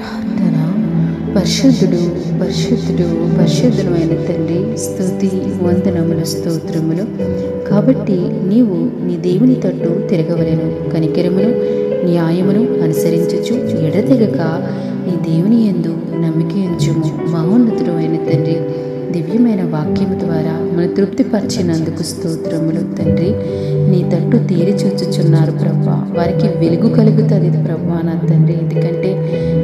ప్రార్థన. పరిశుద్ధుడు పరిశుద్ధుడు పరిశుద్ధుడు అయిన తండ్రి, స్తుతి వందనములు స్తోత్రములు. కాబట్టి నీవు నీ దేవుని తట్టు తిరగవలెను, కనికరమును న్యాయమును అనుసరించుచు ఎడతెగక నీ దేవుని యందు నమ్మిక ఉంచుము. మహోన్నతుడు అయిన తండ్రి, దివ్యమైన వాక్యము ద్వారా మన తృప్తిపరిచినందుకు స్తోత్రములు తండ్రి. నీ తట్టు తేరి చూచుచున్నారు ప్రభా, వారికి వెలుగు కలుగుతుంది ప్రభా నా తండ్రి. ఎందుకంటే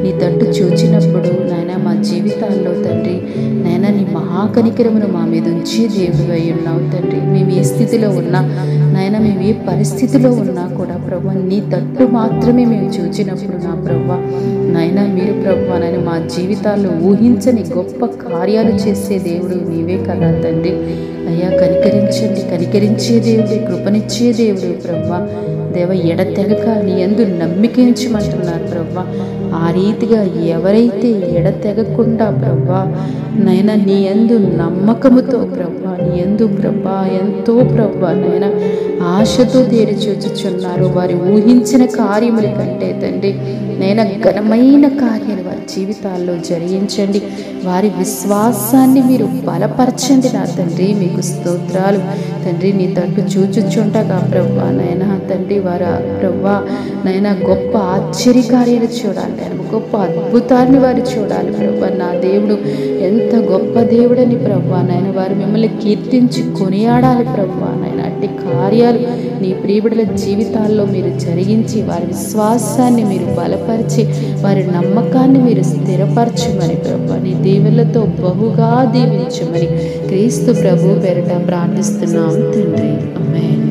నీ తట్టు చూచినప్పుడు నాయన మా జీవితాల్లో తండ్రి నాయన నీ మహాకనికరమును మా మీద ఉంచి దేవుడు అయి ఉన్నావు తండ్రి. మేము ఏ స్థితిలో ఉన్నా నాయన, మేము ఏ పరిస్థితిలో ఉన్నా కూడా ప్రభా నీ తట్టు మాత్రమే మేము చూచినప్పుడు నా ప్రభా నాయన మీరు ప్రభా నాయన మా జీవితాల్లో ఊహించని గొప్ప కార్యాలు చేసే దేవుడు నీవే కదా తండ్రి. అయ్యా కనికరించండి, కనికరించే దేవుడు, కృపనిచ్చే దేవుడు ప్రభా. దేవ ఎడతెగక నీ యందు నమ్మిక ఉంచమంటున్నారు ప్రభా. ఆ రీతిగా ఎవరైతే ఎడతెగకుండా ప్రభా నైనా నీ యందు నమ్మకముతో ప్రభా, నీ యందు ప్రభా ఎంతో ప్రభా నైనా ఆశతో తేరి చూచుచున్నారు, వారి ఊహించిన కార్యముల కంటే తండ్రి నైనా ఘనమైన కార్యాలు వారి జీవితాల్లో జరిగించండి. వారి విశ్వాసాన్ని మీరు బలపరచండి నా తండ్రి. మీకు స్తోత్రాలు తండ్రి. నీ తట్టు చూచుచుండగా ప్రభా నైనా తండ్రి వారు ప్రభా నైనా గొప్ప ఆశ్చర్యకార్యాలు చూడాలి, గొప్ప అద్భుతాన్ని వారు చూడాలి ప్రభా. నా దేవుడు ఎంత గొప్ప దేవుడని ప్రభా నైనా వారు మిమ్మల్ని కీర్తించి కొనియాడాలి ప్రభా నైనా. అట్టి కార్యాలు నీ ప్రియబిడల జీవితాల్లో మీరు జరిగించి వారి విశ్వాసాన్ని మీరు బలపరిచి వారి నమ్మకాన్ని మీరు స్థిరపరచమని ప్రభా నీ దేవుళ్ళతో బహుగా దీవించమని క్రీస్తు ప్రభు పేరిట ప్రార్థిస్తున్నాం తండ్రి. ఆమేన్.